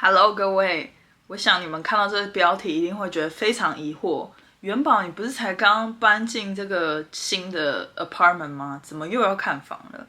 Hello，各位，我想你们看到这个标题一定会觉得非常疑惑。元宝，你不是才刚搬进这个新的 apartment 吗？怎么又要看房了？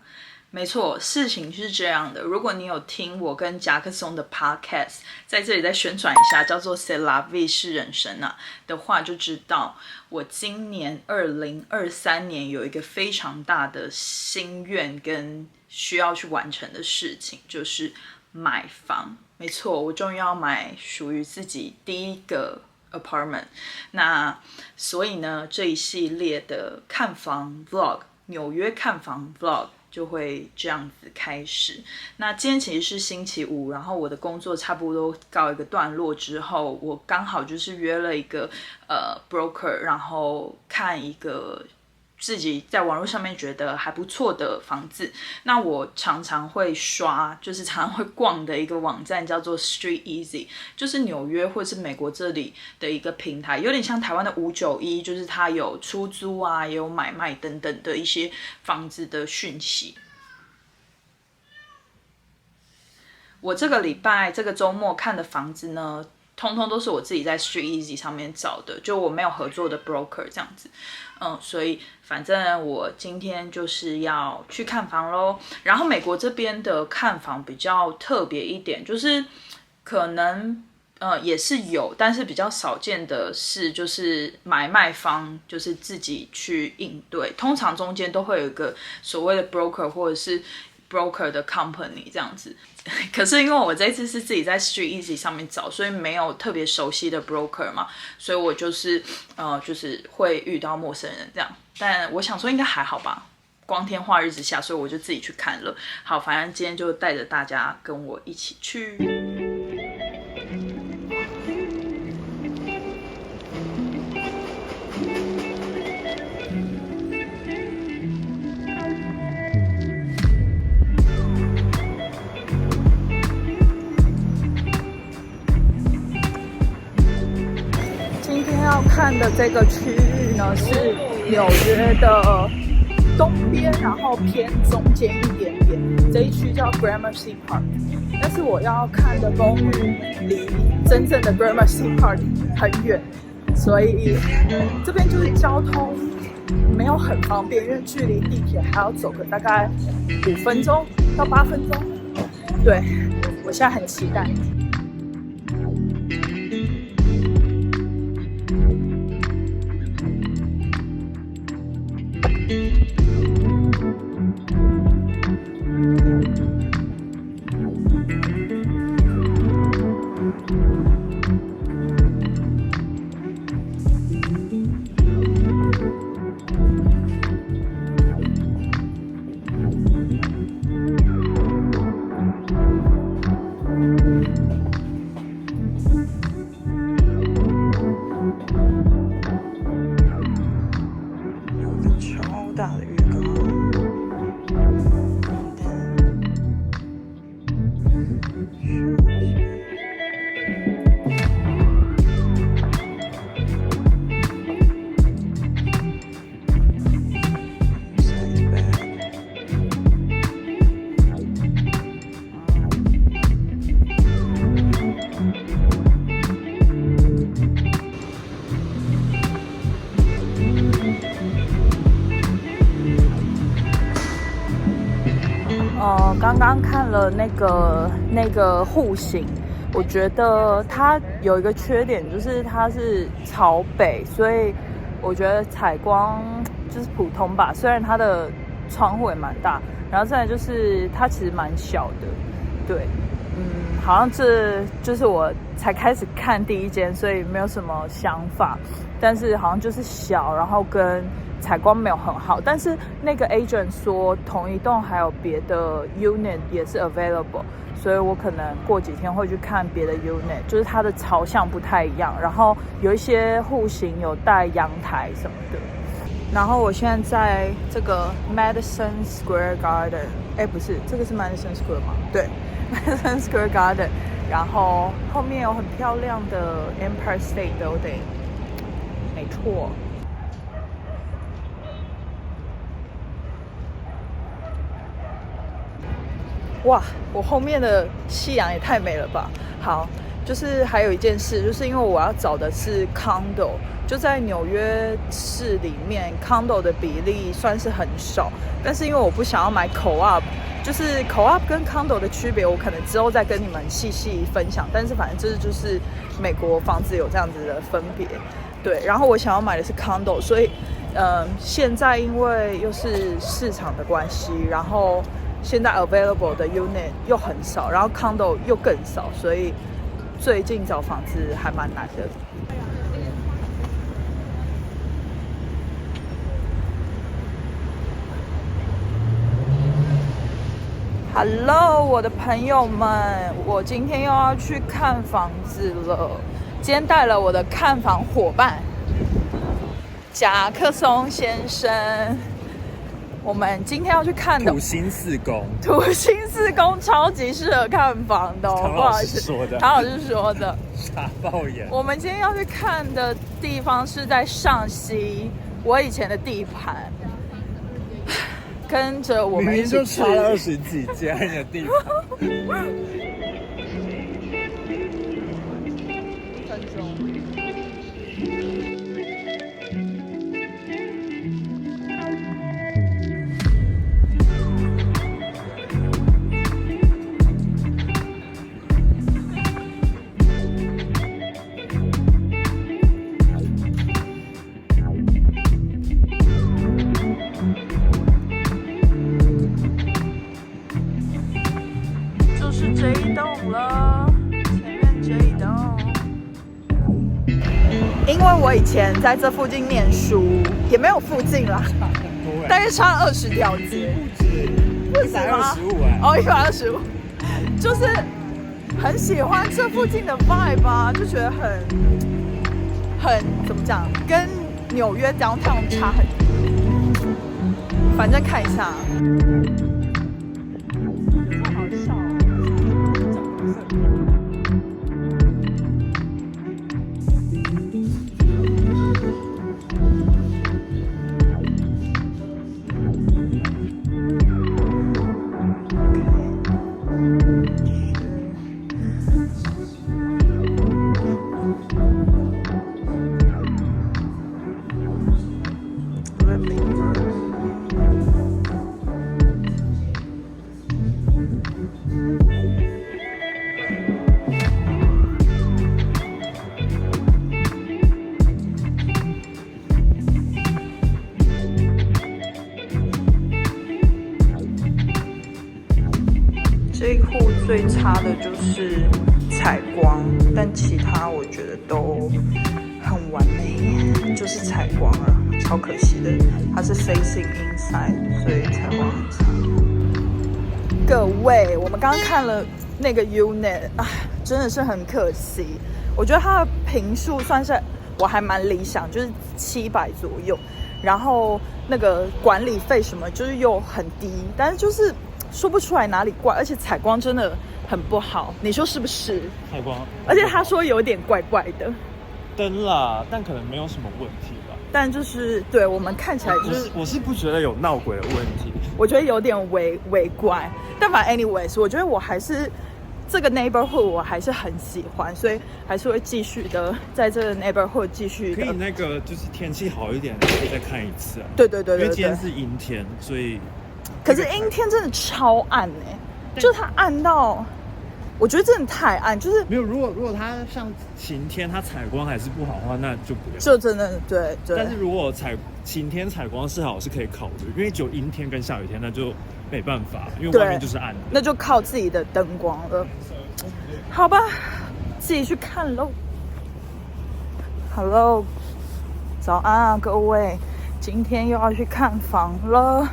没错，事情是这样的。如果你有听我跟夹克松的 podcast， 在这里再宣传一下，叫做 C'est la vie 是人生啊的话，就知道我今年2023年有一个非常大的心愿跟需要去完成的事情，就是买房。没错，我终于要买属于自己第一个 apartment。那所以呢，这一系列的看房 vlog， 纽约看房 vlog。就会这样子开始。那今天其实是星期五，然后我的工作差不多告一个段落之后，我刚好就是约了一个broker， 然后看一个自己在网络上面觉得还不错的房子。那我常常会刷，就是常常会逛的一个网站叫做 Street Easy， 就是纽约或是美国这里的一个平台，有点像台湾的591，就是它有出租啊，也有买卖等等的一些房子的讯息。我这个礼拜这个周末看的房子呢，通通都是我自己在 Street Easy 上面找的，就我没有合作的 broker 这样子。所以反正我今天就是要去看房咯。然后美国这边的看房比较特别一点，就是可能也是有，但是比较少见的是，就是买卖方就是自己去应对，通常中间都会有一个所谓的 broker 或者是 broker 的 company 这样子。可是因为我这一次是自己在 Street Easy 上面找，所以没有特别熟悉的 broker 嘛，所以我就是会遇到陌生人这样。但我想说应该还好吧，光天化日之下，所以我就自己去看了。好，反正今天就带着大家跟我一起去。要看的这个区域呢，是纽约的东边，然后偏中间一点点，这一区叫 Gramercy Park。但是我要看的公寓离真正的 Gramercy Park 很远，所以这边就是交通没有很方便，因为距离地铁还要走个大概5分钟到8分钟。对，我现在很期待。刚刚看了那个户型，我觉得它有一个缺点，就是它是朝北，所以我觉得采光就是普通吧。虽然它的窗户也蛮大，然后再来就是它其实蛮小的，对，好像这就是我才开始看第一间，所以没有什么想法。但是好像就是小，然后跟采光没有很好，但是那个 agent 说同一栋还有别的 unit 也是 available， 所以我可能过几天会去看别的 unit， 就是它的朝向不太一样，然后有一些户型有带阳台什么的。然后我现在在这个 Madison Square Garden， 不是，这个是 Madison Square 吗？对， Madison Square Garden， 然后后面有很漂亮的 Empire State Building， 没错。哇，我后面的夕阳也太美了吧！好，就是还有一件事，就是因为我要找的是 condo， 就在纽约市里面 condo 的比例算是很少，但是因为我不想要买 co-op， 就是 co-op 跟 condo 的区别，我可能之后再跟你们细细分享。但是反正这就是美国房子有这样子的分别，对。然后我想要买的是 condo， 所以现在因为又是市场的关系，然后现在 available 的 unit 又很少，然后 condo 又更少，所以最近找房子还蛮难的。Hello， 我的朋友们，我今天又要去看房子了。今天带了我的看房伙伴贾克松先生。我们今天要去看的土星四宫，土星四宫超级适合看房的哦，唐老师说的，唐老师说的。傻爆眼。我们今天要去看的地方是在上溪，我以前的地盘。跟着我们一起去，明明就差了20几家你的地盘。这一栋了，前面这一栋。因为我以前在这附近念书，也没有附近啦，大概差20条街，不止125哎，哦，125，就是很喜欢这附近的 vibe 啊，就觉得很怎么讲，跟纽约 downtown 差很多。反正看一下。这一户最差的就是采光，但其他我觉得都很完美，就是采光啊，超可惜的。它是 facing inside， 所以采光很差。各位，我们刚刚看了那个 unit， 真的是很可惜。我觉得它的坪数算是我还蛮理想，就是700左右，然后那个管理费什么就是又很低，但是就是说不出来哪里怪，而且采光真的很不好，你说是不是？采光，而且他说有点怪怪的。灯啦，但可能没有什么问题吧。但就是对我们看起来就是，我是不觉得有闹鬼的问题，我觉得有点微怪。但反正 anyways， 我觉得我还是这个 neighborhood 我还是很喜欢，所以还是会继续的在这个 neighborhood 继续的。可以那个就是天气好一点，可以再看一次啊。对，因为今天是阴天，所以。可是阴天真的超暗欸，就它暗到。我觉得真的太暗，就是没有。如果它像晴天，它采光还是不好的话，那就不要。就真的对。但是如果晴天采光是好，是可以考虑，因为只有阴天跟下雨天，那就没办法，因为外面就是暗的。那就靠自己的灯光了。好吧，自己去看喽。Hello， 早安啊，各位，今天又要去看房了。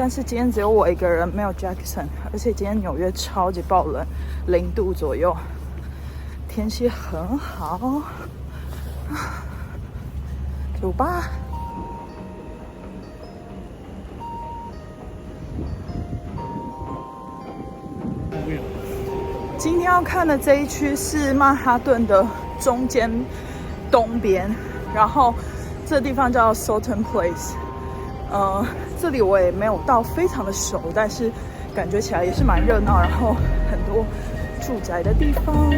但是今天只有我一个人，没有 Jackson， 而且今天纽约超级爆冷，0度左右，天气很好，走吧。今天要看的这一区是曼哈顿的中间东边，然后这地方叫 Sultan Place。这里我也没有到非常的熟，但是感觉起来也是蛮热闹，然后很多住宅的地方。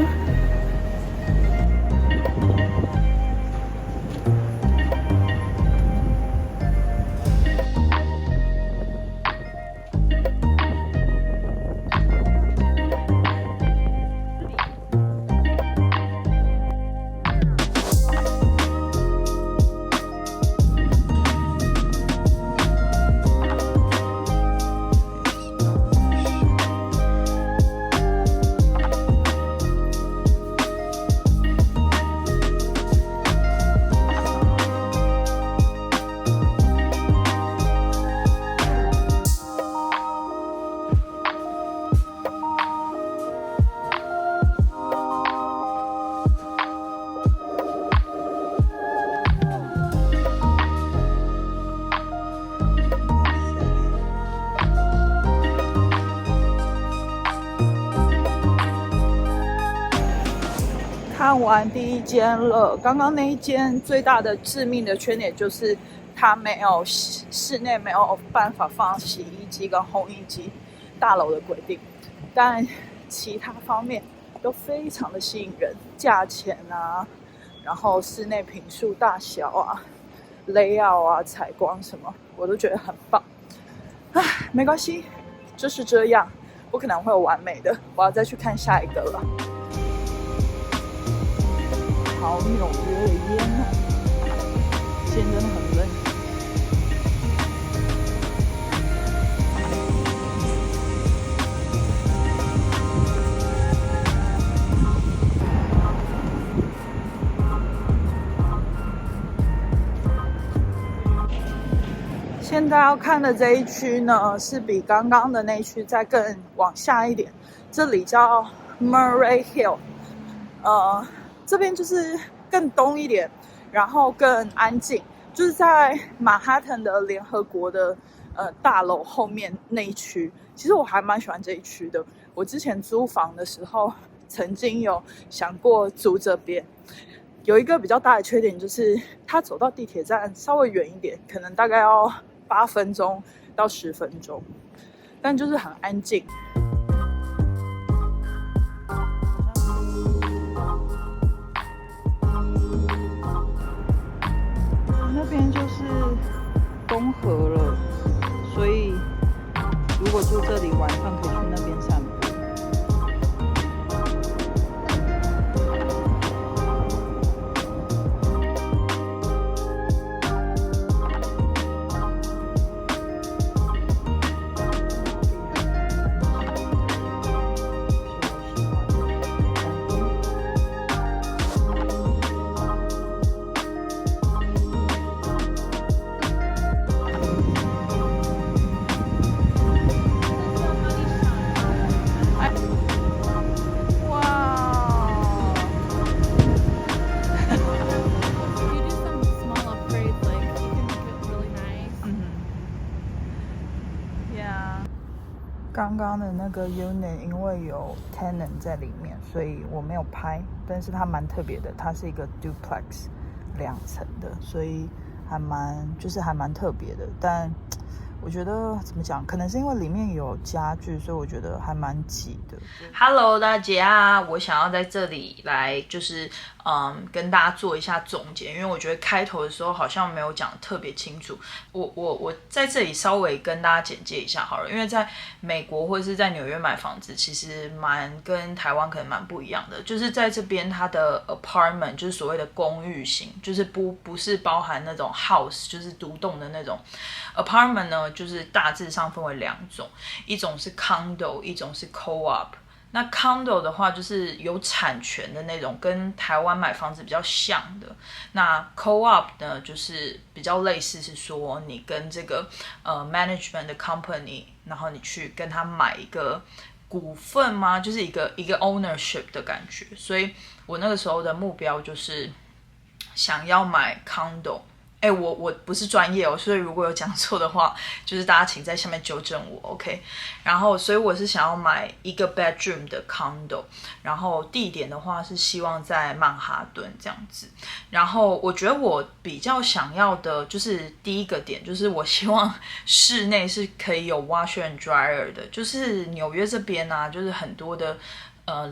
看完第一间了，刚刚那一间最大的致命的缺点就是它没有室内没有办法放洗衣机跟烘衣机，大楼的规定，但其他方面都非常的吸引人，价钱啊，然后室内坪数大小啊、layout 啊、采光什么，我都觉得很棒。唉，没关系，就是这样，不可能会有完美的，我要再去看下一个了。好纽约的烟啊！今天真的很冷。现在要看的这一区呢，是比刚刚的那一区再更往下一点，这里叫 Murray Hill，这边就是更东一点，然后更安静，就是在曼哈顿的联合国的大楼后面那一区。其实我还蛮喜欢这一区的。我之前租房的时候，曾经有想过租这边。有一个比较大的缺点就是，它走到地铁站稍微远一点，可能大概要8分钟到10分钟，但就是很安静。那边就是东河了，所以如果住这里，晚上可以去那边散步。刚刚的那个 unit 因为有 tenant 在里面，所以我没有拍，但是它蛮特别的，它是一个 duplex 2层的，所以还蛮特别的。但我觉得怎么讲，可能是因为里面有家具，所以我觉得还蛮挤的。Hello 大家，我想要在这里来就是跟大家做一下总结，因为我觉得开头的时候好像没有讲得特别清楚。我在这里稍微跟大家简介一下好了，因为在美国或者是在纽约买房子，其实跟台湾可能蛮不一样的。就是在这边它的 apartment 就是所谓的公寓型，就是不是包含那种 house 就是独栋的那种 apartment 呢，就是大致上分为2种，一种是 condo， 一种是 co-op。那 condo 的话就是有产权的那种，跟台湾买房子比较像的。那 co-op 呢，就是比较类似，是说你跟这个management 的 company， 然后你去跟他买一个股份吗？就是一个 ownership 的感觉。所以我那个时候的目标就是想要买 condo，我不是专业哦，所以如果有讲错的话，就是大家请在下面纠正我 ，OK？ 然后，所以我是想要买一个 bedroom 的 condo， 然后地点的话是希望在曼哈顿这样子。然后我觉得我比较想要的就是第一个点，就是我希望室内是可以有 washer and dryer 的，就是纽约这边啊，就是很多的。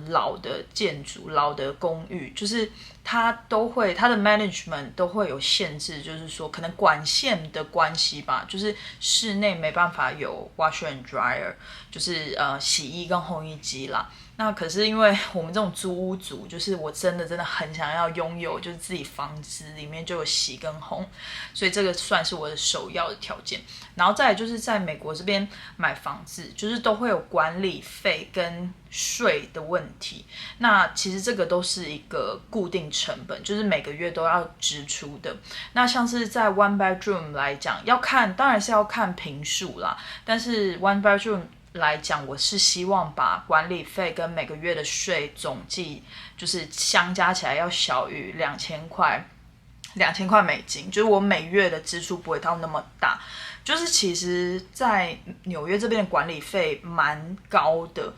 老的建筑、老的公寓，就是它的 management 都会有限制，就是说可能管线的关系吧，就是室内没办法有 washer and dryer， 就是洗衣跟烘衣机啦。那可是因为我们这种租屋族，就是我真的很想要拥有，就是自己房子里面就有洗跟烘，所以这个算是我的首要的条件。然后再来就是在美国这边买房子，就是都会有管理费跟税的问题。那其实这个都是一个固定成本，就是每个月都要支出的。那像是在 one bedroom 来讲，当然是要看坪数啦，但是 one bedroom来讲，我是希望把管理费跟每个月的税总计就是相加起来要小于2000块美金，就是我每月的支出不会到那么大。就是其实在纽约这边的管理费蛮高的，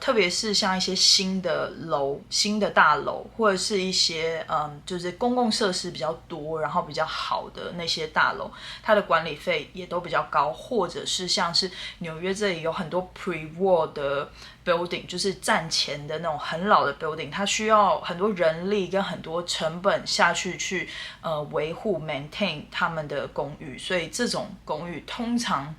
特别是像一些新的大楼，或者是一些就是公共设施比较多，然后比较好的那些大楼，它的管理费也都比较高，或者是像是纽约这里有很多 pre-war 的 building， 就是战前的那种很老的 building， 它需要很多人力跟很多成本下去维护 maintain 他们的公寓，所以这种公寓通常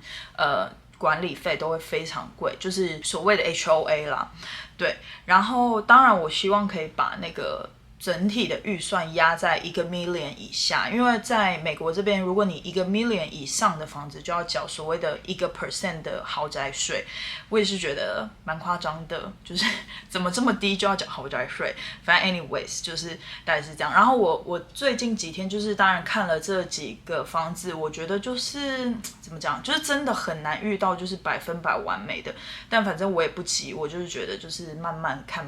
管理费都会非常贵，就是所谓的 HOA 啦，对。然后当然我希望可以把那个整体的预算压在1 million 以下，因为在美国这边，如果你1 million 以上的房子就要缴所谓的1% 的豪宅税，我也是觉得蛮夸张的，就是怎么这么低就要缴豪宅税？反正 anyways 就是大概是这样。然后我最近几天就是当然看了这几个房子，我觉得就是怎么讲，就是真的很难遇到就是100%完美的，但反正我也不急，我就是觉得就是慢慢看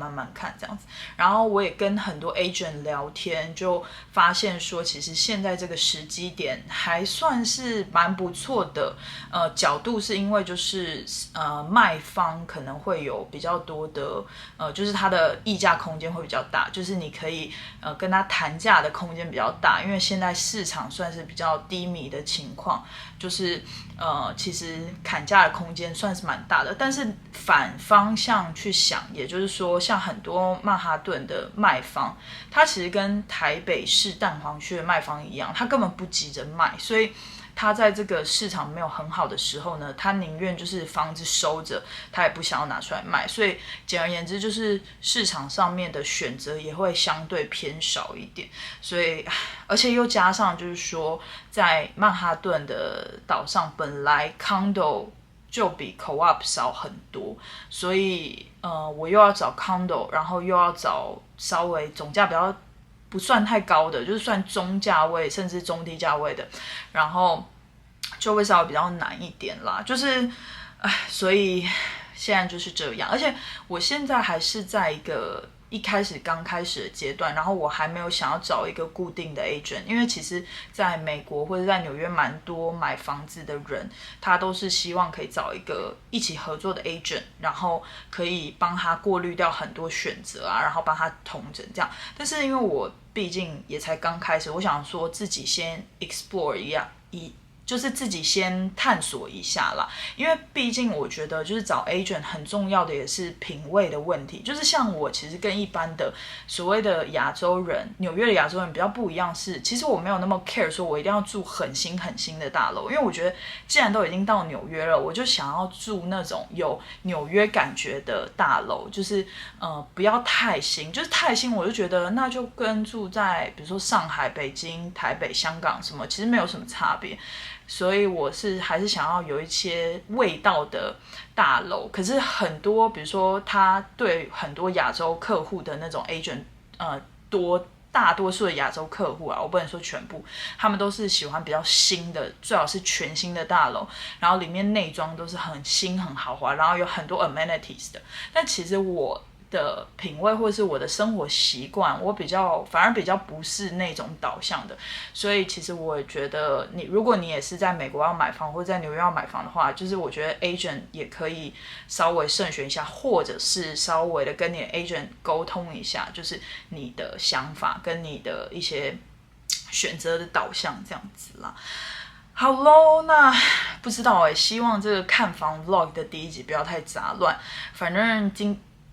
这样子。然后我也跟很多agent 聊天，就发现说其实现在这个时机点还算是蛮不错的，角度是因为就是卖方可能会有比较多的就是它的议价空间会比较大，就是你可以跟他谈价的空间比较大，因为现在市场算是比较低迷的情况，就是其实砍价的空间算是蛮大的。但是反方向去想，也就是说像很多曼哈顿的卖方，他其实跟台北市蛋黄区的卖方一样，他根本不急着卖，所以他在这个市场没有很好的时候呢，他宁愿就是房子收着，他也不想要拿出来卖。所以简而言之，就是市场上面的选择也会相对偏少一点。所以而且又加上就是说，在曼哈顿的岛上，本来 condo 就比 co-op 少很多，所以我又要找 condo， 然后又要找稍微总价比较不算太高的，就是算中价位甚至中低价位的，然后就会稍微比较难一点啦。就是所以现在就是这样。而且我现在还是在一个刚开始的阶段，然后我还没有想要找一个固定的 agent， 因为其实在美国或者在纽约蛮多买房子的人，他都是希望可以找一个一起合作的 agent， 然后可以帮他过滤掉很多选择啊，然后帮他统整这样。但是因为我毕竟也才刚开始，我想说自己先 explore 就是自己先探索一下啦，因为毕竟我觉得就是找 agent 很重要的也是品味的问题。就是像我其实跟一般的所谓的亚洲人，纽约的亚洲人比较不一样是，其实我没有那么 care 说我一定要住很新的大楼，因为我觉得既然都已经到纽约了，我就想要住那种有纽约感觉的大楼，就是不要太新，就是太新我就觉得那就跟住在比如说上海、北京、台北、香港什么其实没有什么差别。所以我还是想要有一些味道的大楼，可是很多比如说他对很多亚洲客户的那种 agent， 大多数的亚洲客户啊，我不能说全部，他们都是喜欢比较新的，最好是全新的大楼，然后里面内装都是很新很豪华，然后有很多 amenities 的。但其实我的品味或者是我的生活习惯，反而比较不是那种导向的，所以其实我也觉得如果你也是在美国要买房或者在纽约要买房的话，就是我觉得 agent 也可以稍微慎选一下，或者是稍微的跟你的 agent 沟通一下，就是你的想法跟你的一些选择的导向这样子啦。好咯，那不知道希望这个看房 vlog 的第一集不要太杂乱。反正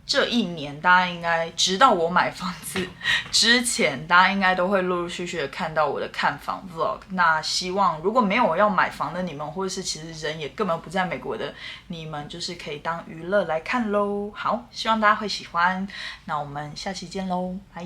这一年，大家应该直到我买房子之前，大家应该都会陆陆续续的看到我的看房 vlog。那希望如果没有要买房的你们，或者是其实人也根本不在美国的你们，就是可以当娱乐来看咯。好，希望大家会喜欢。那我们下期见咯，拜。